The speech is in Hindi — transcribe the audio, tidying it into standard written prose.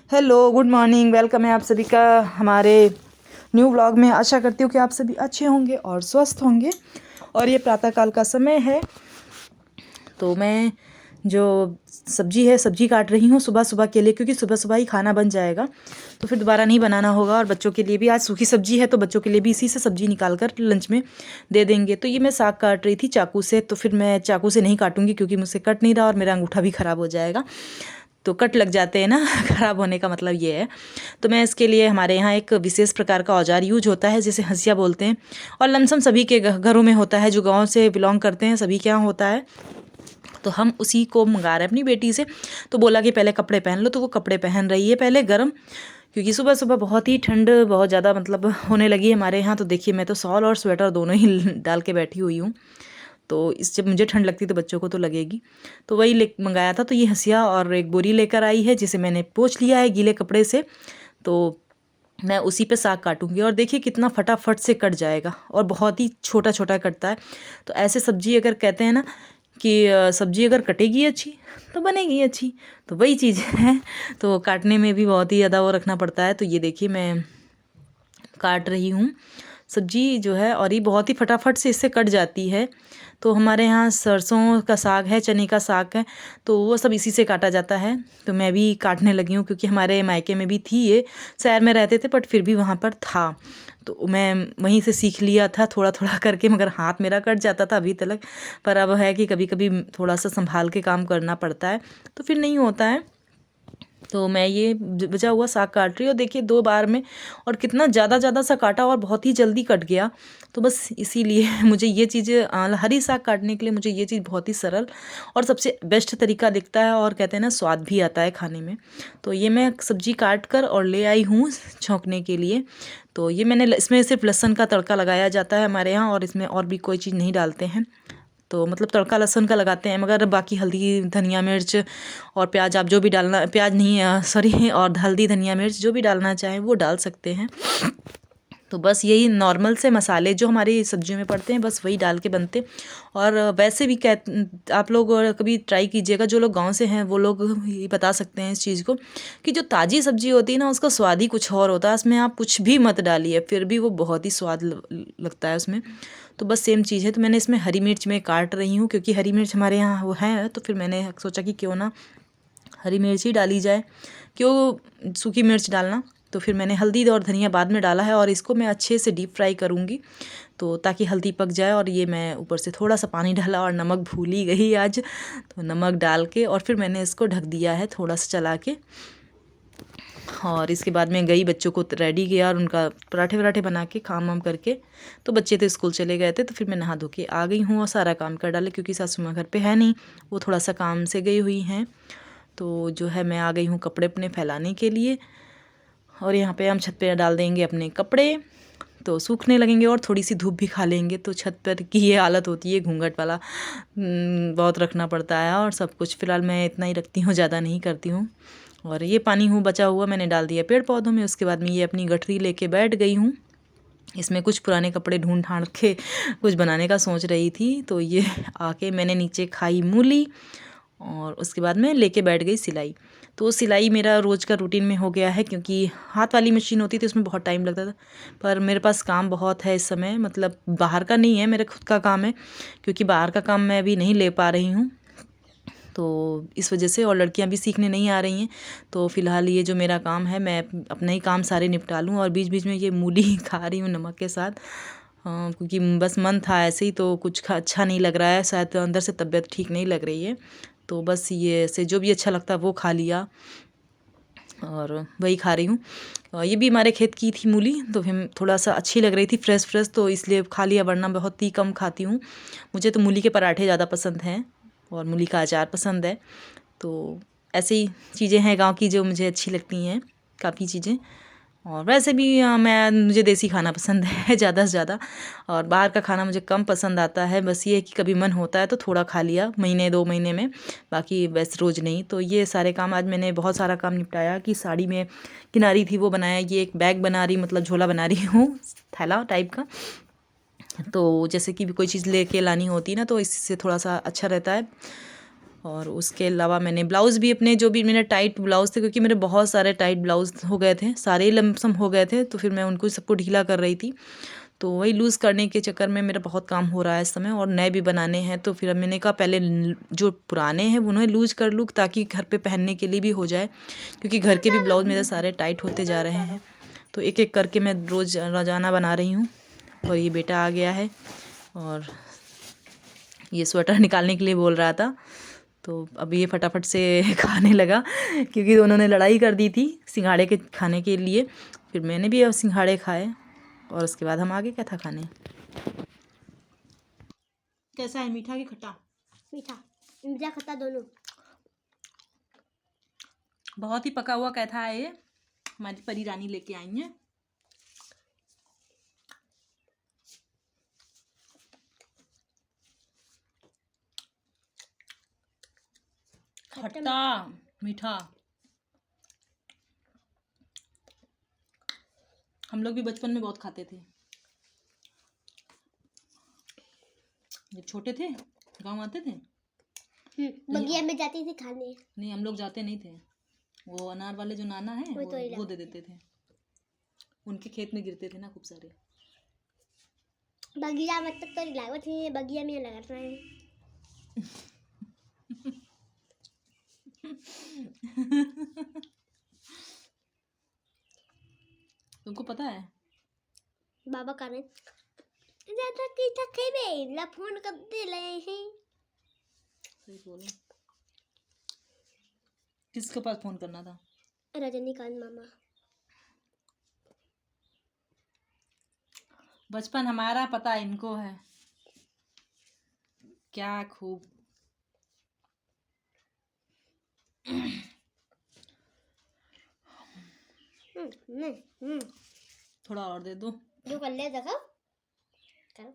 Hello, good morning. वेलकम है आप सभी का हमारे न्यू व्लॉग में। आशा करती हूँ कि आप सभी अच्छे होंगे और स्वस्थ होंगे। और ये प्रातःकाल का समय है, तो मैं जो सब्जी काट रही हूँ सुबह सुबह के लिए, क्योंकि सुबह सुबह ही खाना बन जाएगा तो फिर दोबारा नहीं बनाना होगा। और बच्चों के लिए भी आज सूखी सब्जी है, तो बच्चों के लिए भी इसी से सब्जी निकाल कर लंच में दे देंगे। तो ये मैं साग काट रही थी चाकू से, तो फिर मैं चाकू से नहीं काटूंगी क्योंकि मुझसे कट नहीं रहा और मेरा अंगूठा भी ख़राब हो जाएगा। तो कट लग जाते हैं ना ख़राब होने का मतलब ये है। तो मैं इसके लिए, हमारे यहाँ एक विशेष प्रकार का औजार यूज होता है जिसे हंसिया बोलते हैं, और लमसम सभी के घरों में होता है, जो गांव से बिलोंग करते हैं सभी के यहाँ होता है। तो हम उसी को मंगा रहे हैं अपनी बेटी से। तो बोला कि पहले कपड़े पहन लो, तो वो कपड़े पहन रही है पहले गर्म, क्योंकि सुबह सुबह बहुत ही ठंड बहुत ज़्यादा मतलब होने लगी है हमारे यहाँ। तो देखिए, मैं तो शॉल और स्वेटर दोनों ही डाल के बैठी हुई हूँ। तो इस जब मुझे ठंड लगती तो बच्चों को तो लगेगी। तो वही ले मंगाया था। तो ये हंसिया और एक बोरी लेकर आई है जिसे मैंने पोंछ लिया है गीले कपड़े से। तो मैं उसी पे साग काटूंगी और देखिए कितना फटाफट से कट जाएगा, और बहुत ही छोटा छोटा कटता है। तो ऐसे सब्जी अगर कहते हैं ना कि सब्जी अगर कटेगी अच्छी तो बनेगी अच्छी, तो वही चीज़ है। तो काटने में भी बहुत ही ज़्यादा वो रखना पड़ता है। तो ये देखिए मैं काट रही हूँ सब्जी जो है, और ये बहुत ही फटाफट से इससे कट जाती है। तो हमारे यहाँ सरसों का साग है, चने का साग है, तो वो सब इसी से काटा जाता है। तो मैं भी काटने लगी हूँ, क्योंकि हमारे मायके में भी थी, ये शहर में रहते थे बट फिर भी वहाँ पर था। तो मैं वहीं से सीख लिया था थोड़ा थोड़ा करके, मगर हाथ मेरा कट जाता था अभी तक। पर अब है कि कभी कभी थोड़ा सा संभाल के काम करना पड़ता है, तो फिर नहीं होता है। तो मैं ये बचा हुआ साग काट रही हूँ, देखिए 2 बार में, और कितना ज़्यादा सा काटा और बहुत ही जल्दी कट गया। तो बस इसीलिए मुझे ये चीज़ हरी साग काटने के लिए मुझे ये चीज़ बहुत ही सरल और सबसे बेस्ट तरीका दिखता है, और कहते हैं ना स्वाद भी आता है खाने में। तो ये मैं सब्जी काट कर और ले आई हूँ छौंकने के लिए। तो ये मैंने इसमें सिर्फ लहसुन का तड़का लगाया जाता है हमारे यहाँ, और इसमें और भी कोई चीज़ नहीं डालते हैं। तो मतलब तड़का लहसुन का लगाते हैं, मगर बाकी हल्दी धनिया मिर्च और प्याज, आप जो भी डालना, प्याज नहीं सॉरी, और हल्दी धनिया मिर्च जो भी डालना चाहें वो डाल सकते हैं। तो बस यही नॉर्मल से मसाले जो हमारी सब्जियों में पड़ते हैं बस वही डाल के बनते। और वैसे भी आप लोग कभी ट्राई कीजिएगा, जो लोग गांव से हैं वो लोग ये बता सकते हैं इस चीज़ को, कि जो ताज़ी सब्जी होती है ना उसका स्वाद ही कुछ और होता है। उसमें आप कुछ भी मत डालिए फिर भी वो बहुत ही स्वाद लगता है उसमें। तो बस सेम चीज़ है। तो मैंने इसमें हरी मिर्च में काट रही हूँ, क्योंकि हरी मिर्च हमारे यहाँ वो है, तो फिर मैंने सोचा कि क्यों ना हरी मिर्च ही डाली जाए, क्यों सूखी मिर्च डालना। तो फिर मैंने हल्दी और धनिया बाद में डाला है, और इसको मैं अच्छे से डीप फ्राई करूँगी, तो ताकि हल्दी पक जाए। और ये मैं ऊपर से थोड़ा सा पानी डाला, और नमक भूल ही गई आज, तो नमक डाल के और फिर मैंने इसको ढक दिया है थोड़ा सा चला के। और इसके बाद मैं गई, बच्चों को रेडी किया और उनका पराठे वराठे बना के काम वाम करके। तो बच्चे तो स्कूल चले गए थे, तो फिर मैं नहा धो के आ गई हूँ और सारा काम कर डाला, क्योंकि सासू माँ घर पे है नहीं, वो थोड़ा सा काम से गई हुई हैं। तो जो है मैं आ गई हूँ कपड़े अपने फैलाने के लिए, और यहाँ पे हम छत पे डाल देंगे अपने कपड़े, तो सूखने लगेंगे और थोड़ी सी धूप भी खा लेंगे। तो छत पर की ये हालत होती है, घूंघट वाला बहुत रखना पड़ता है, और सब कुछ फ़िलहाल मैं इतना ही रखती हूँ, ज़्यादा नहीं करती हूँ। और ये पानी बचा हुआ मैंने डाल दिया पेड़ पौधों में। उसके बाद मैं ये अपनी गठरी लेके बैठ गई हूँ। इसमें कुछ पुराने कपड़े ढूंढ ढांड के कुछ बनाने का सोच रही थी। तो ये आके मैंने नीचे खाई मूली, और उसके बाद मैं लेके बैठ गई सिलाई। तो सिलाई मेरा रोज़ का रूटीन में हो गया है, क्योंकि हाथ वाली मशीन होती थी उसमें बहुत टाइम लगता था, पर मेरे पास काम बहुत है इस समय, मतलब बाहर का नहीं है, मेरा खुद का काम है, क्योंकि बाहर का काम मैं अभी नहीं ले पा रही हूँ। तो इस वजह से, और लड़कियां भी सीखने नहीं आ रही हैं। तो फ़िलहाल ये जो मेरा काम है, मैं अपना ही काम सारे निपटा लूँ, और बीच बीच में ये मूली खा रही हूँ नमक के साथ, क्योंकि बस मन था ऐसे ही, तो कुछ अच्छा नहीं लग रहा है, शायद अंदर से तबीयत ठीक नहीं लग रही है। तो बस ये से जो भी अच्छा लगता है वो खा लिया, और वही खा रही हूँ। ये भी हमारे खेत की थी मूली, तो फिर थोड़ा सा अच्छी लग रही थी, फ्रेश फ्रेश, तो इसलिए खा लिया, वरना बहुत ही कम खाती हूँ। मुझे तो मूली के पराठे ज़्यादा पसंद हैं, और मूली का अचार पसंद है। तो ऐसे ही चीज़ें हैं गांव की जो मुझे अच्छी लगती हैं, काफ़ी चीज़ें। और वैसे भी मुझे देसी खाना पसंद है ज़्यादा से ज़्यादा, और बाहर का खाना मुझे कम पसंद आता है। बस ये है कि कभी मन होता है तो थोड़ा खा लिया, महीने 2 महीने में, बाकी बस रोज़ नहीं। तो ये सारे काम आज मैंने बहुत सारा काम निपटाया, कि साड़ी में किनारी थी वो बनाया, ये एक बैग बना रही, मतलब झोला बना रही हूँ, थैला टाइप का। तो जैसे कि भी कोई चीज़ लेके लानी होती है ना, तो इससे थोड़ा सा अच्छा रहता है। और उसके अलावा मैंने ब्लाउज़ भी अपने जो भी मेरे टाइट ब्लाउज़ थे, क्योंकि मेरे बहुत सारे टाइट ब्लाउज़ हो गए थे, सारे ही लमसम हो गए थे, तो फिर मैं उनको सबको ढीला कर रही थी। तो वही लूज़ करने के चक्कर में मेरा बहुत काम हो रहा है इस समय, और नए भी बनाने हैं। तो फिर मैंने कहा पहले जो पुराने हैं उन्हें लूज़ कर लूँ, ताकि घर पे पहनने के लिए भी हो जाए, क्योंकि घर के भी ब्लाउज़ मेरे सारे टाइट होते जा रहे हैं। तो एक एक करके मैं रोज़ाना बना रही हूँ। और ये बेटा आ गया है और ये स्वेटर निकालने के लिए बोल रहा था, तो अभी ये फटाफट से खाने लगा, क्योंकि दोनों ने लड़ाई कर दी थी सिंघाड़े के खाने के लिए। फिर मैंने भी अब सिंघाड़े खाए और उसके बाद हम आगे क्या था खाने। कैसा है, मीठा कि खट्टा? मीठा मीठा खट्टा दोनों। बहुत ही पका हुआ कैथा है ये, हमारी परी रानी लेके आई है। खट्टा मीठा। हम लोग भी बचपन में बहुत खाते थे जब छोटे थे, गांव आते थे। बगिया में जाती थी खाने। नहीं, हम लोग जाते नहीं थे, वो अनार वाले जो नाना है वो दे देते थे, उनके खेत में गिरते थे ना खूब सारे। बगिया मतलब तो लागत है, बगिया में लगाता है। तुमको पता है बाबा का ने ज्यादा तीखा खेबे ला फोन कर दे ले हैं। सही बोलो, किसके पास फोन करना था? रजनीकांत मामा। बचपन हमारा, पता इनको है क्या खूब। थोड़ा और दे दो। जो कर ले देखो करो।